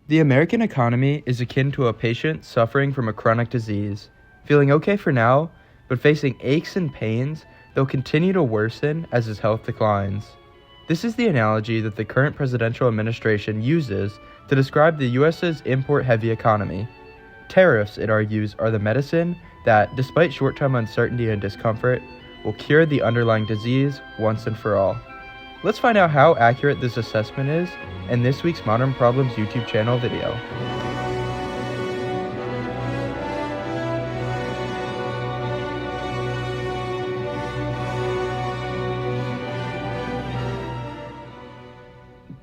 The American economy is akin to a patient suffering from a chronic disease, feeling okay for now, but facing aches and pains that will continue to worsen as his health declines. This is the analogy that the current presidential administration uses to describe the U.S.'s import-heavy economy. Tariffs, it argues, are the medicine that, despite short-term uncertainty and discomfort, will cure the underlying disease once and for all. Let's find out how accurate this assessment is in this week's Modern Problems YouTube channel video.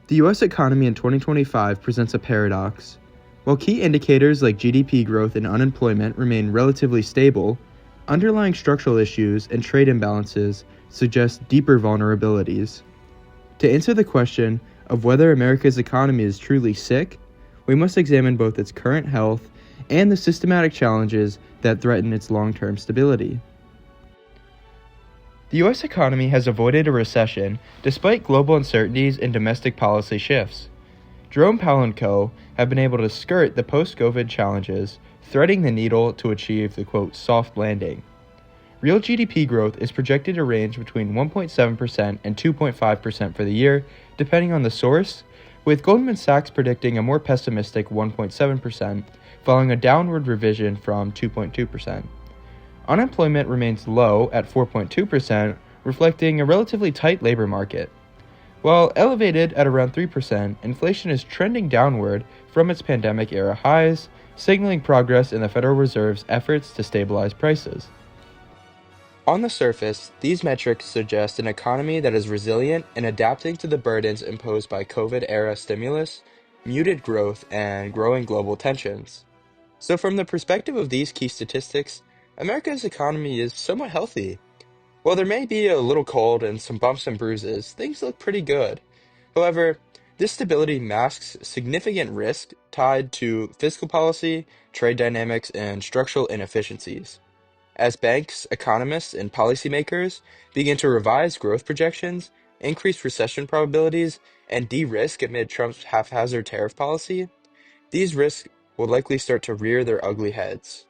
The U.S. economy in 2025 presents a paradox. While key indicators like GDP growth and unemployment remain relatively stable, underlying structural issues and trade imbalances suggest deeper vulnerabilities. To answer the question of whether America's economy is truly sick, we must examine both its current health and the systematic challenges that threaten its long-term stability. The U.S. economy has avoided a recession despite global uncertainties and domestic policy shifts. Jerome Powell and co. have been able to skirt the post-COVID challenges, threading the needle to achieve the, quote, soft landing. Real GDP growth is projected to range between 1.7% and 2.5% for the year, depending on the source, with Goldman Sachs predicting a more pessimistic 1.7%, following a downward revision from 2.2%. Unemployment remains low at 4.2%, reflecting a relatively tight labor market. While elevated at around 3%, inflation is trending downward from its pandemic-era highs, signaling progress in the Federal Reserve's efforts to stabilize prices. On the surface, these metrics suggest an economy that is resilient and adapting to the burdens imposed by COVID-era stimulus, muted growth, and growing global tensions. So from the perspective of these key statistics, America's economy is somewhat healthy. While there may be a little cold and some bumps and bruises, things look pretty good. However, this stability masks significant risk tied to fiscal policy, trade dynamics, and structural inefficiencies. As banks, economists, and policymakers begin to revise growth projections, increase recession probabilities, and de-risk amid Trump's haphazard tariff policy, these risks will likely start to rear their ugly heads.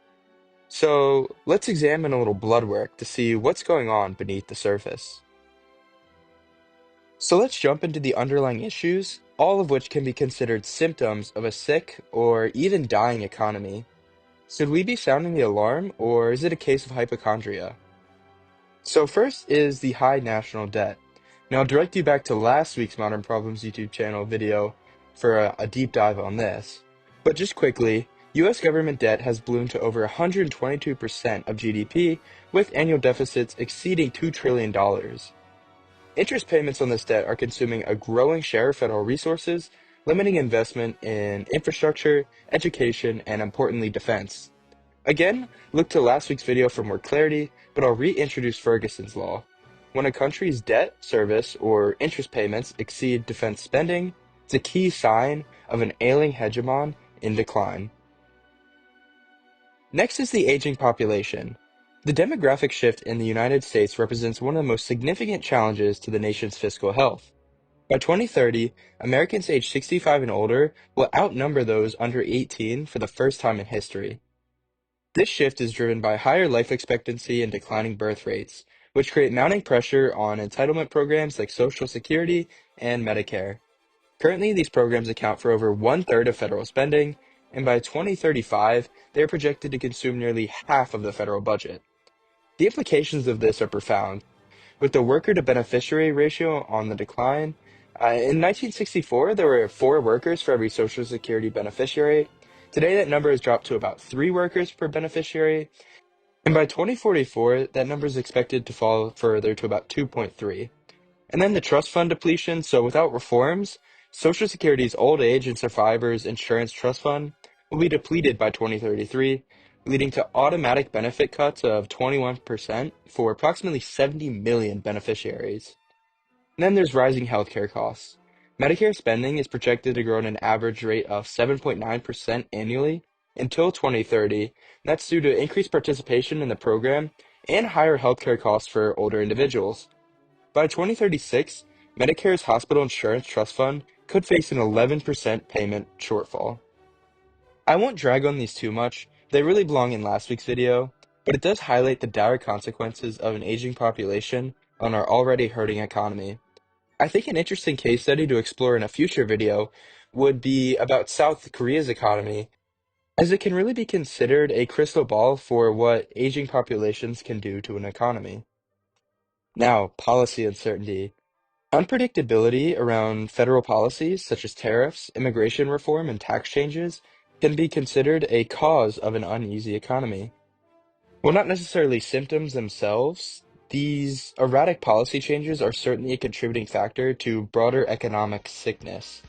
So let's examine a little blood work to see what's going on beneath the surface. So let's jump into the underlying issues, all of which can be considered symptoms of a sick or even dying economy. Should we be sounding the alarm, or is it a case of hypochondria? So first is the high national debt. Now I'll direct you back to last week's Modern Problems YouTube channel video for a deep dive on this. But just quickly, U.S. government debt has ballooned to over 122% of GDP, with annual deficits exceeding $2 trillion. Interest payments on this debt are consuming a growing share of federal resources, limiting investment in infrastructure, education, and importantly, defense. Again, look to last week's video for more clarity, but I'll reintroduce Ferguson's law. When a country's debt service or interest payments exceed defense spending, it's a key sign of an ailing hegemon in decline. Next is the aging population. The demographic shift in the United States represents one of the most significant challenges to the nation's fiscal health. By 2030, Americans aged 65 and older will outnumber those under 18 for the first time in history. This shift is driven by higher life expectancy and declining birth rates, which create mounting pressure on entitlement programs like Social Security and Medicare. Currently, these programs account for over one-third of federal spending, and by 2035, they are projected to consume nearly half of the federal budget. The implications of this are profound. With the worker-to-beneficiary ratio on the decline, in 1964, there were 4 workers for every Social Security beneficiary. Today, that number has dropped to about 3 workers per beneficiary. And by 2044, that number is expected to fall further to about 2.3. And then the trust fund depletion. So without reforms, Social Security's old age and survivors insurance trust fund will be depleted by 2033, leading to automatic benefit cuts of 21% for approximately 70 million beneficiaries. And then there's rising healthcare costs. Medicare spending is projected to grow at an average rate of 7.9% annually until 2030. That's due to increased participation in the program and higher healthcare costs for older individuals. By 2036, Medicare's hospital insurance trust fund could face an 11% payment shortfall. I won't drag on these too much, they really belong in last week's video, but it does highlight the dire consequences of an aging population on our already hurting economy. I think an interesting case study to explore in a future video would be about South Korea's economy, as it can really be considered a crystal ball for what aging populations can do to an economy. Now, policy uncertainty. Unpredictability around federal policies such as tariffs, immigration reform, and tax changes can be considered a cause of an uneasy economy. While not necessarily symptoms themselves, these erratic policy changes are certainly a contributing factor to broader economic sickness.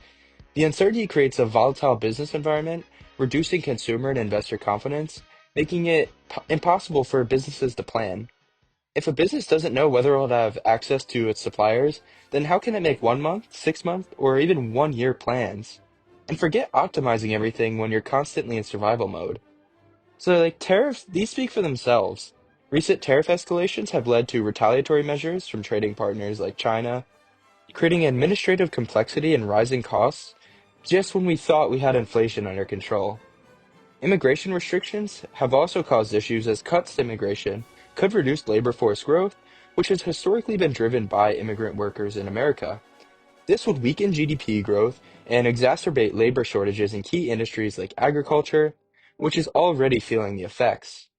The uncertainty creates a volatile business environment, reducing consumer and investor confidence, making it impossible for businesses to plan. If a business doesn't know whether it'll have access to its suppliers, then how can it make 1 month, 6 month, or even 1 year plans? And forget optimizing everything when you're constantly in survival mode. So, like tariffs, these speak for themselves. Recent tariff escalations have led to retaliatory measures from trading partners like China, creating administrative complexity and rising costs just when we thought we had inflation under control. Immigration restrictions have also caused issues as cuts to immigration could reduce labor force growth, which has historically been driven by immigrant workers in America. This would weaken GDP growth and exacerbate labor shortages in key industries like agriculture, which is already feeling the effects.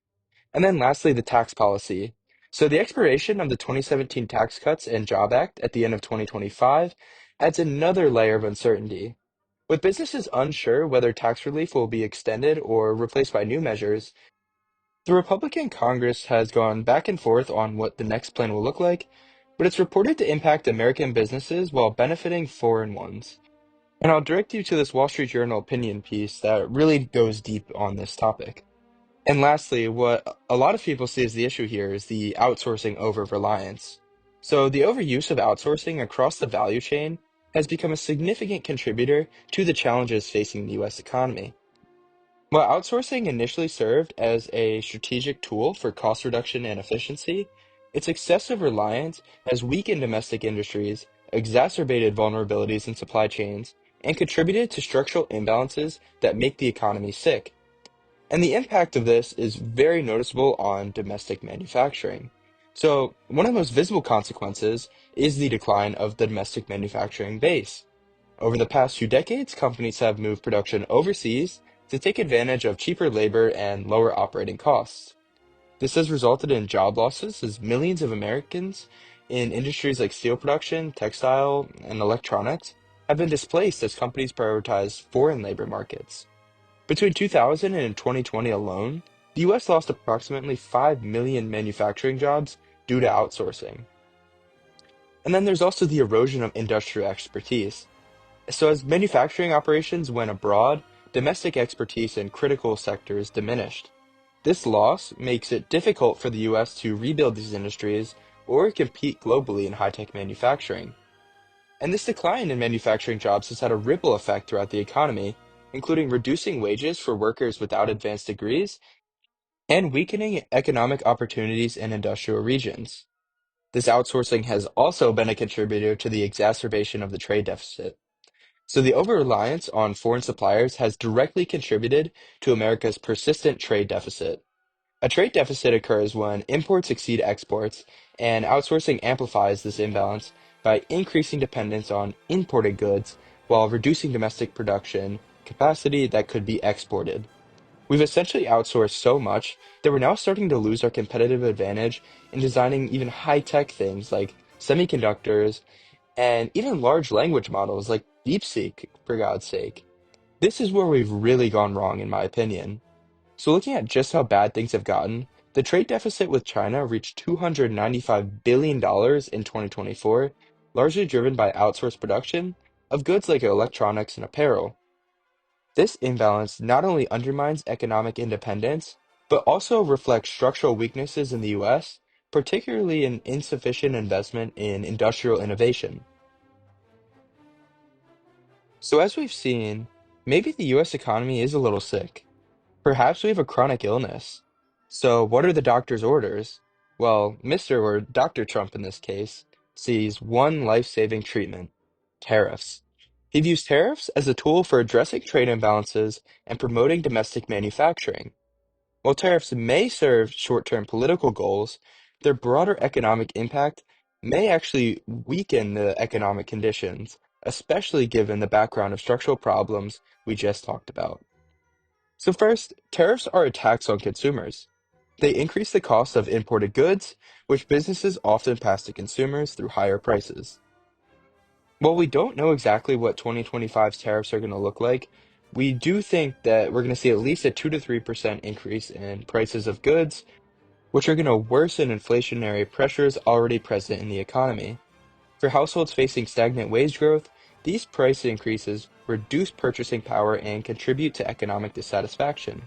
And then lastly, the tax policy. So the expiration of the 2017 Tax Cuts and Job Act at the end of 2025 adds another layer of uncertainty. With businesses unsure whether tax relief will be extended or replaced by new measures, the Republican Congress has gone back and forth on what the next plan will look like, but it's reported to impact American businesses while benefiting foreign ones. And I'll direct you to this Wall Street Journal opinion piece that really goes deep on this topic. And lastly, what a lot of people see as the issue here is the outsourcing over-reliance. So the overuse of outsourcing across the value chain has become a significant contributor to the challenges facing the US economy. While outsourcing initially served as a strategic tool for cost reduction and efficiency, its excessive reliance has weakened domestic industries, exacerbated vulnerabilities in supply chains, and contributed to structural imbalances that make the economy sick. And the impact of this is very noticeable on domestic manufacturing. So, one of the most visible consequences is the decline of the domestic manufacturing base. Over the past few decades, companies have moved production overseas to take advantage of cheaper labor and lower operating costs. This has resulted in job losses as millions of Americans in industries like steel production, textile, and electronics have been displaced as companies prioritize foreign labor markets. Between 2000 and 2020 alone, the US lost approximately 5 million manufacturing jobs due to outsourcing. And then there's also the erosion of industrial expertise. So as manufacturing operations went abroad, domestic expertise in critical sectors diminished. This loss makes it difficult for the US to rebuild these industries or compete globally in high-tech manufacturing. And this decline in manufacturing jobs has had a ripple effect throughout the economy, including reducing wages for workers without advanced degrees and weakening economic opportunities in industrial regions. This outsourcing has also been a contributor to the exacerbation of the trade deficit. So the over-reliance on foreign suppliers has directly contributed to America's persistent trade deficit. A trade deficit occurs when imports exceed exports, and outsourcing amplifies this imbalance by increasing dependence on imported goods while reducing domestic production capacity that could be exported. We've essentially outsourced so much that we're now starting to lose our competitive advantage in designing even high-tech things like semiconductors and even large language models like DeepSeek, for God's sake. This is where we've really gone wrong, in my opinion. So, looking at just how bad things have gotten, the trade deficit with China reached $295 billion in 2024, largely driven by outsourced production of goods like electronics and apparel. This imbalance not only undermines economic independence, but also reflects structural weaknesses in the US, particularly in insufficient investment in industrial innovation. So, as we've seen, maybe the US economy is a little sick. Perhaps we have a chronic illness. So, what are the doctor's orders? Well, Mr. or Dr. Trump in this case sees one life saving treatment: tariffs. He views tariffs as a tool for addressing trade imbalances and promoting domestic manufacturing. While tariffs may serve short-term political goals, their broader economic impact may actually weaken the economic conditions, especially given the background of structural problems we just talked about. So first, tariffs are a tax on consumers. They increase the cost of imported goods, which businesses often pass to consumers through higher prices. While we don't know exactly what 2025's tariffs are going to look like, we do think that we're going to see at least a 2 to 3% increase in prices of goods, which are going to worsen inflationary pressures already present in the economy. For households facing stagnant wage growth, these price increases reduce purchasing power and contribute to economic dissatisfaction.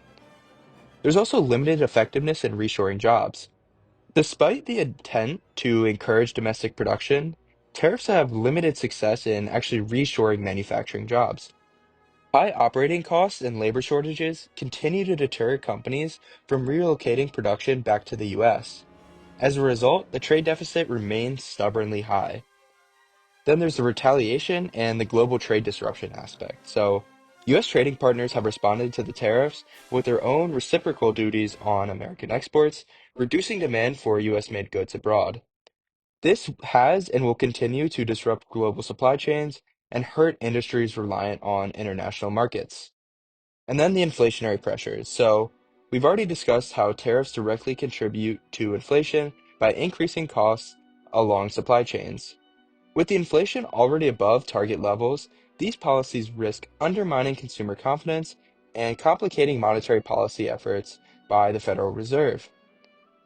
There's also limited effectiveness in reshoring jobs. Despite the intent to encourage domestic production, tariffs have limited success in actually reshoring manufacturing jobs. High operating costs and labor shortages continue to deter companies from relocating production back to the US. As a result, the trade deficit remains stubbornly high. Then there's the retaliation and the global trade disruption aspect. So, US trading partners have responded to the tariffs with their own reciprocal duties on American exports, reducing demand for US made goods abroad. This has and will continue to disrupt global supply chains and hurt industries reliant on international markets. And then the inflationary pressures. So, we've already discussed how tariffs directly contribute to inflation by increasing costs along supply chains. With the inflation already above target levels, these policies risk undermining consumer confidence and complicating monetary policy efforts by the Federal Reserve.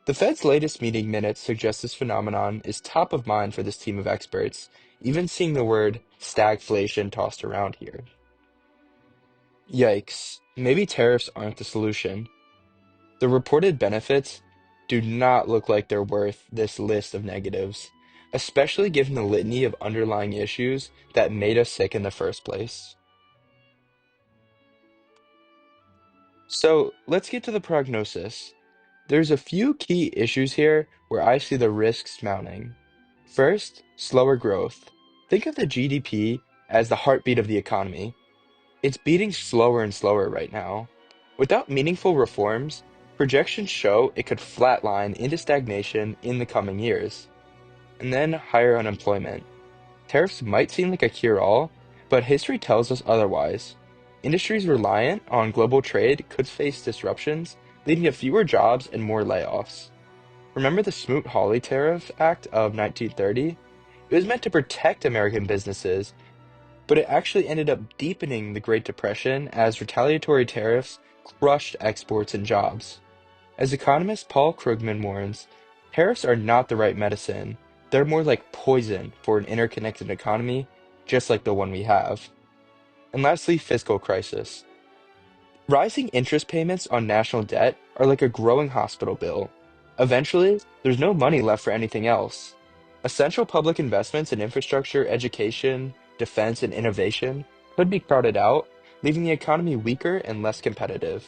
The Fed's latest meeting minutes suggest this phenomenon is top of mind for this team of experts, even seeing the word stagflation tossed around here. Yikes, maybe tariffs aren't the solution. The reported benefits do not look like they're worth this list of negatives, especially given the litany of underlying issues that made us sick in the first place. So let's get to the prognosis. There's a few key issues here where I see the risks mounting. First, slower growth. Think of the GDP as the heartbeat of the economy. It's beating slower and slower right now. Without meaningful reforms, projections show it could flatline into stagnation in the coming years. And then higher unemployment. Tariffs might seem like a cure-all, but history tells us otherwise. Industries reliant on global trade could face disruptions, leading to fewer jobs and more layoffs. Remember the Smoot-Hawley Tariff Act of 1930? It was meant to protect American businesses, but it actually ended up deepening the Great Depression as retaliatory tariffs crushed exports and jobs. As economist Paul Krugman warns, tariffs are not the right medicine. They're more like poison for an interconnected economy, just like the one we have. And lastly, fiscal crisis. Rising interest payments on national debt are like a growing hospital bill. Eventually, there's no money left for anything else. Essential public investments in infrastructure, education, defense, and innovation could be crowded out, leaving the economy weaker and less competitive.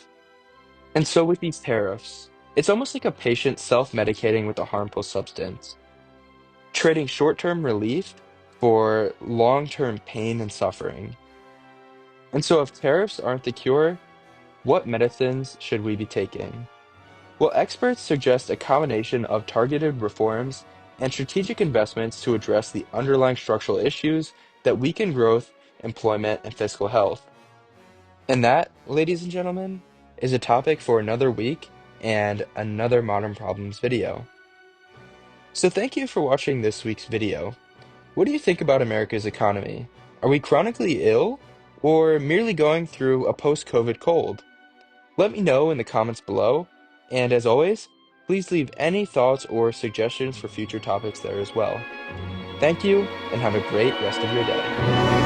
And so with these tariffs, it's almost like a patient self-medicating with a harmful substance, trading short-term relief for long-term pain and suffering. And so if tariffs aren't the cure, what medicines should we be taking? Well, experts suggest a combination of targeted reforms and strategic investments to address the underlying structural issues that weaken growth, employment, and fiscal health. And that, ladies and gentlemen, is a topic for another week and another Modern Problems video. So thank you for watching this week's video. What do you think about America's economy? Are we chronically ill or merely going through a post-COVID cold? Let me know in the comments below, and as always, please leave any thoughts or suggestions for future topics there as well. Thank you, and have a great rest of your day.